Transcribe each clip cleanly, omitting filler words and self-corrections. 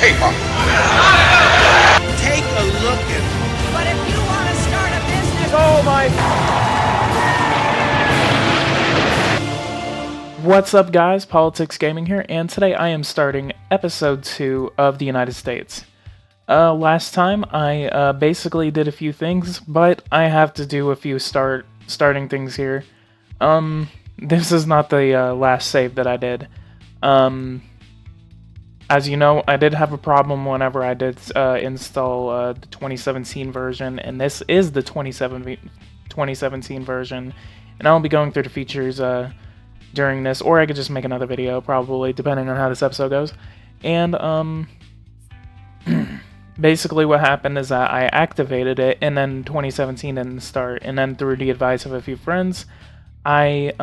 paper. Take a look at it. But if you want to start a business... Oh my... What's up, guys? PoliticsGaming here, and today I am starting episode 2 of the United States. Last time I basically did a few things, but I have to do a few starting things here. This is not the last save that I did. As you know, I did have a problem whenever I did install the 2017 version, and this is the 2017 version, and I'll be going through the features during this, or I could just make another video, probably, depending on how this episode goes. And basically what happened is that I activated it, and then 2017 didn't start, and then through the advice of a few friends, I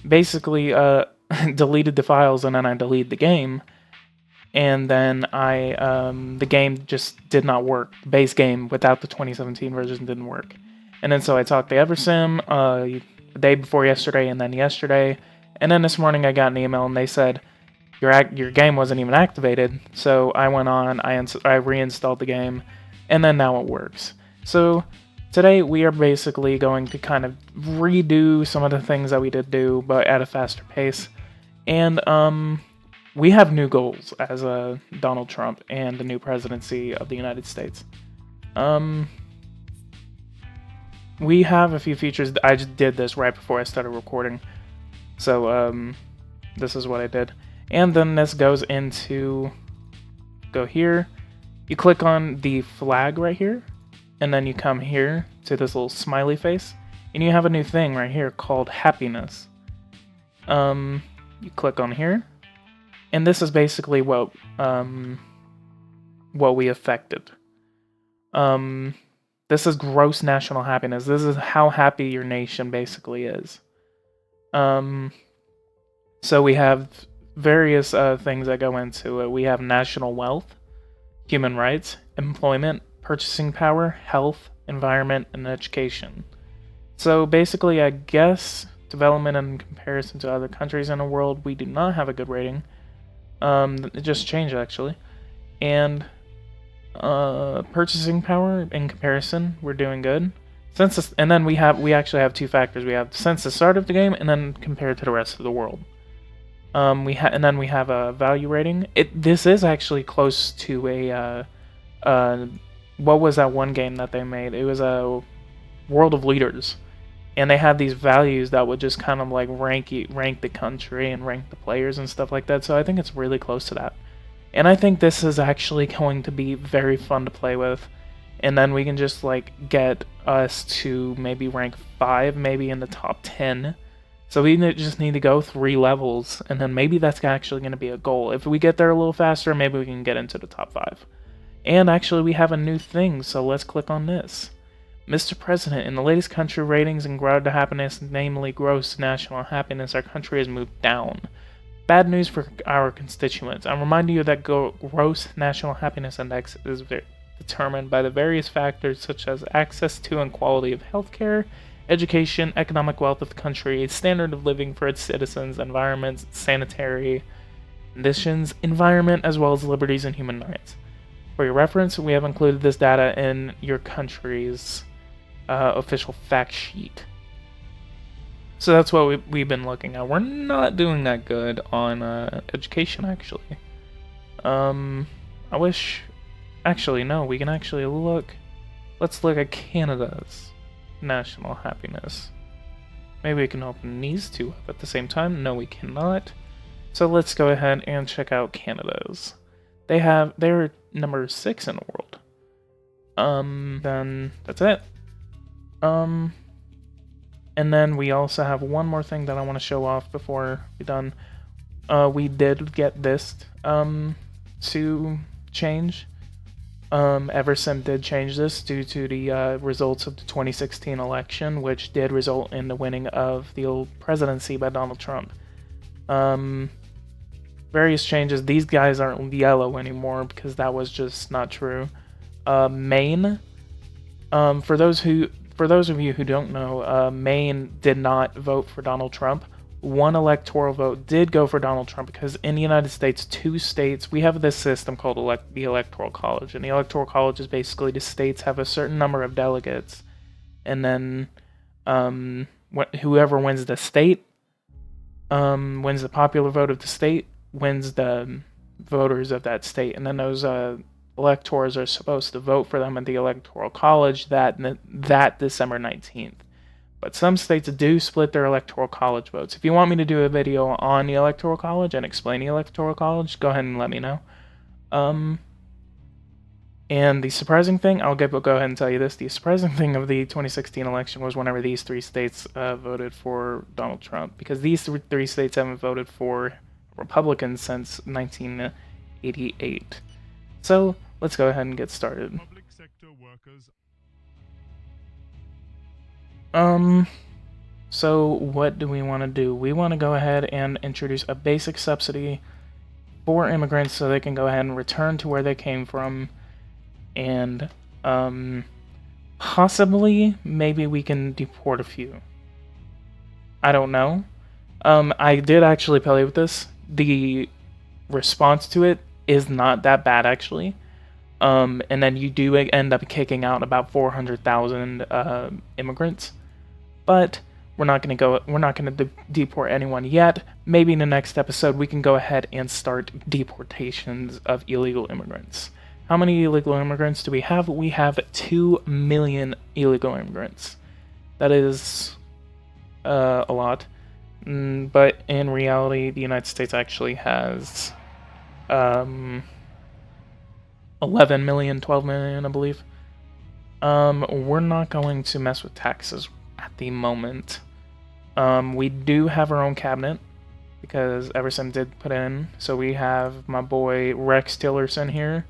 basically deleted the files, and then I deleted the game, and then the game just did not work. The base game without the 2017 version didn't work. And then so I talked to Eversim the day before yesterday, and then yesterday, and then this morning I got an email and they said your game wasn't even activated. So I went on, I reinstalled the game, and then now it works. So today we are basically going to kind of redo some of the things that we did do, but at a faster pace. And we have new goals as Donald Trump and the new presidency of the United States. We have a few features. I just did this right before I started recording. So this is what I did. And then this goes into, go here, you click on the flag right here, and then you come here to this little smiley face, and you have a new thing right here called happiness. You click on here, and this is basically what we affected. This is gross national happiness. This is how happy your nation basically is. So we have various things that go into it. We have national wealth, human rights, employment, purchasing power, health, environment, and education. So basically, I guess development in comparison to other countries in the world, we do not have a good rating. It just changed actually. And purchasing power in comparison, we're doing good. And then we actually have two factors. We have since the start of the game, and then compared to the rest of the world. And then we have a value rating. This is actually close to a what was that one game that they made? It was a World of Leaders, and they had these values that would just kind of like rank the country and rank the players and stuff like that. So I think it's really close to that. And I think this is actually going to be very fun to play with. And then we can just like get us to maybe rank 5, maybe in the top 10. So we just need to go 3 levels, and then maybe that's actually going to be a goal. If we get there a little faster, maybe we can get into the top 5. And actually we have a new thing, so let's click on this. Mr. President, in the latest country ratings and gross to happiness, namely gross national happiness, our country has moved down. Bad news for our constituents. I'm reminding you that gross national happiness index is determined by the various factors such as access to and quality of healthcare, education, economic wealth of the country, standard of living for its citizens, environment, sanitary conditions, environment, as well as liberties and human rights. For your reference, we have included this data in your country's official fact sheet. So that's what we've been looking at. We're not doing that good on education, actually. I wish... Actually, no, we can actually look... Let's look at Canada's national happiness. Maybe we can open these two up at the same time. No, we cannot. So let's go ahead and check out Canada's. They're number 6 in the world. Then that's it. And then we also have one more thing that I want to show off before we're done. We did get this to change. Eversim did change this due to the results of the 2016 election, which did result in the winning of the old presidency by Donald Trump. Various changes. These guys aren't yellow anymore because that was just not true. Maine. For those of you who don't know, Maine did not vote for Donald Trump. one electoral vote did go for Donald Trump, because in the United States, 2 states, we have this system called the Electoral College. And the Electoral College is basically the states have a certain number of delegates, and then whoever wins the state, wins the popular vote of the state, wins the voters of that state. And then those electors are supposed to vote for them at the Electoral College that December 19th. But some states do split their Electoral College votes. If you want me to do a video on the Electoral College and explain the Electoral College, go ahead and let me know. And the surprising thing, I'll go ahead and tell you this, the surprising thing of the 2016 election was whenever these 3 states voted for Donald Trump, because these 3 states haven't voted for Republicans since 1988. So let's go ahead and get started. Public sector workers. So what do we want to do? We want to go ahead and introduce a basic subsidy for immigrants so they can go ahead and return to where they came from, and possibly maybe we can deport a few. I don't know. I did actually play with this. The response to it is not that bad, actually. And then you do end up kicking out about 400,000 immigrants. But we're not going to deport anyone yet. Maybe in the next episode we can go ahead and start deportations of illegal immigrants. How many illegal immigrants do we have? We have 2 million illegal immigrants. That is a lot. But in reality, the United States actually has 11 million, 12 million, I believe. We're not going to mess with taxes at the moment. We do have our own cabinet, because Eversim did put in. So we have my boy Rex Tillerson here.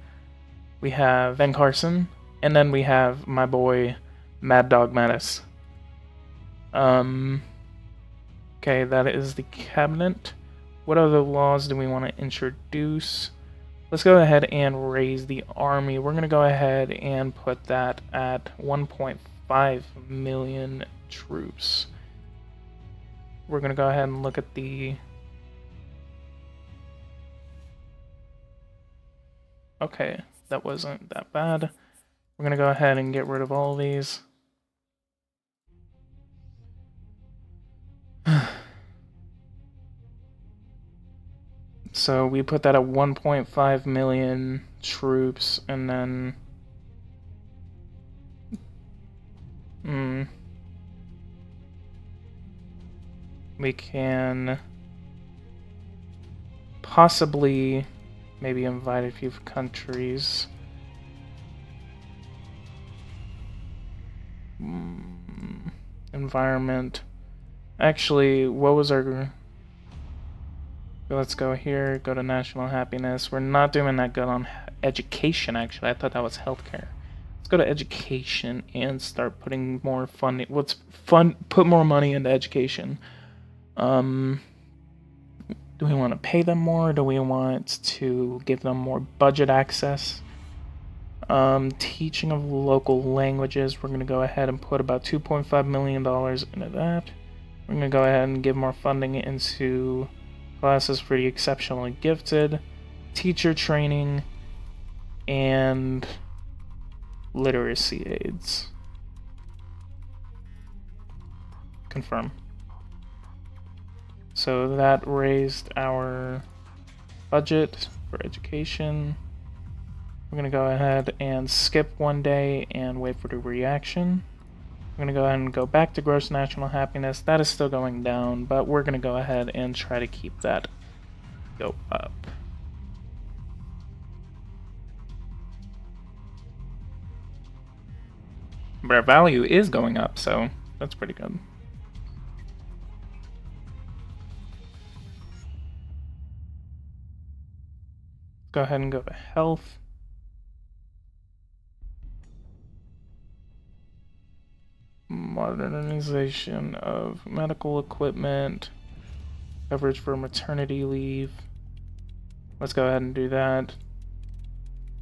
We have Ben Carson, and then we have my boy Mad Dog Mattis. Okay, that is the cabinet. What other laws do we want to introduce? Let's go ahead and raise the army. We're going to go ahead and put that at 1.5 million troops. We're going to go ahead and look at the... Okay, that wasn't that bad. We're going to go ahead and get rid of all of these. So we put that at 1.5 million troops, and then... we can possibly maybe invite a few countries. Environment. Actually, what was our... Let's go here, go to national happiness. We're not doing that good on education, actually. I thought that was healthcare. Let's go to education and start putting more funding. Put more money into education. Do we want to pay them more? Do we want to give them more budget access? Teaching of local languages. We're going to go ahead and put about $2.5 million into that. We're going to go ahead and give more funding into classes for the exceptionally gifted, teacher training, and literacy aids. Confirm. So that raised our budget for education. We're going to go ahead and skip one day and wait for the reaction. We're going to go ahead and go back to gross national happiness. That is still going down, but we're going to go ahead and try to keep that go up. But our value is going up, so that's pretty good. Go ahead and go to health. Modernization of medical equipment, coverage for maternity leave. Let's go ahead and do that.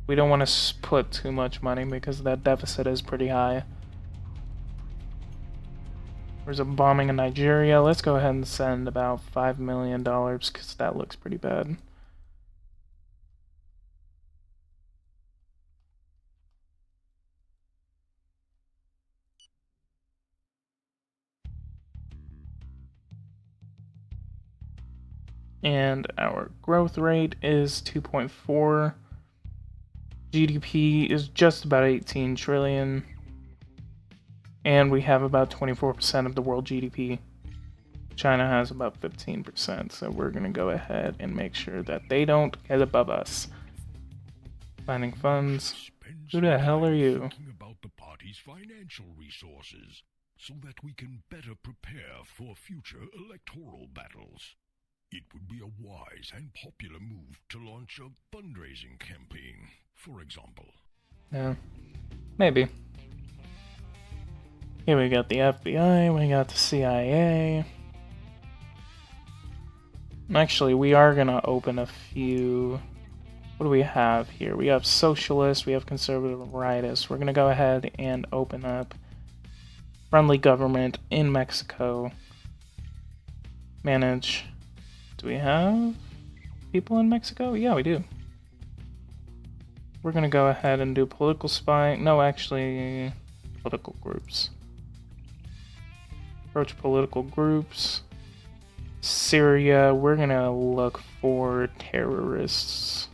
We don't want to put too much money because that deficit is pretty high. There's a bombing in Nigeria. Let's go ahead and send about $5 million because that looks pretty bad. And our growth rate is 2.4. GDP is just about 18 trillion. And we have about 24% of the world GDP. China has about 15%, so we're going to go ahead and make sure that they don't get above us. Finding funds. Who the hell are you? Thinking about the party's financial resources so that we can better prepare for future electoral battles. It would be a wise and popular move to launch a fundraising campaign, for example. Yeah, maybe. Here we got the FBI, we got the CIA. Actually, we are gonna open a few. What do we have here? We have socialists, we have conservative rightists. We're gonna go ahead and open up friendly government in Mexico. Manage. Do we have people in Mexico? Yeah, we do. We're gonna go ahead and do political spying. No, actually, political groups. Approach political groups. Syria, we're gonna look for terrorists.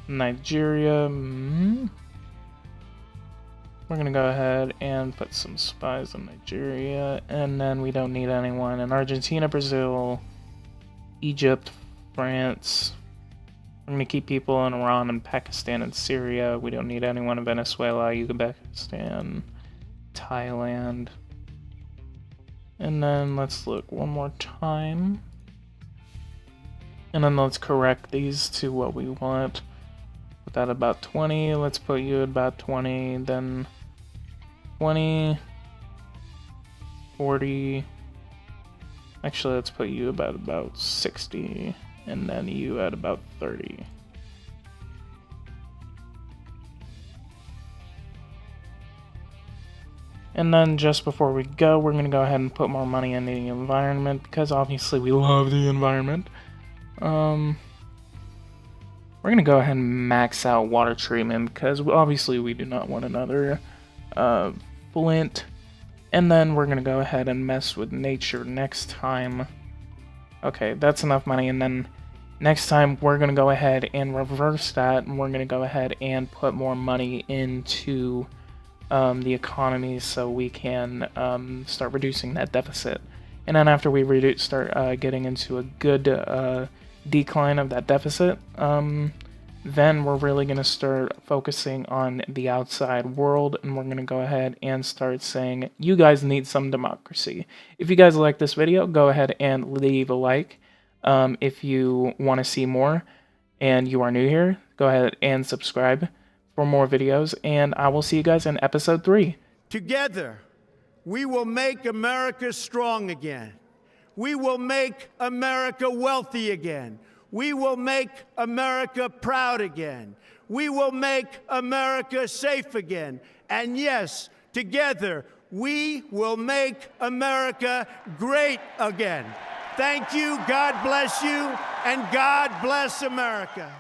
Nigeria, we're gonna go ahead and put some spies in Nigeria, and then we don't need anyone in Argentina, Brazil, Egypt, France. We're gonna keep people in Iran and Pakistan and Syria. We don't need anyone in Venezuela, Uzbekistan, Thailand. And then let's look one more time. And then let's correct these to what we want. Put that about 20. Let's put you at about 20. Then 20, 40. Actually, let's put you about 60. And then you at about 30. And then just before we go, we're going to go ahead and put more money in the environment because obviously we love the environment. We're going to go ahead and max out water treatment because obviously we do not want another Flint. And then we're going to go ahead and mess with nature next time. Okay, that's enough money. And then next time we're going to go ahead and reverse that. And we're going to go ahead and put more money into the economy so we can start reducing that deficit. And then after we start getting into a good decline of that deficit, then we're really going to start focusing on the outside world, and we're going to go ahead and start saying, you guys need some democracy. If you guys like this video, go ahead and leave a like. If you want to see more and you are new here, go ahead and subscribe for more videos, and I will see you guys in episode 3. Together, we will make America strong again. We will make America wealthy again. We will make America proud again. We will make America safe again. And yes, together, we will make America great again. Thank you, God bless you, and God bless America.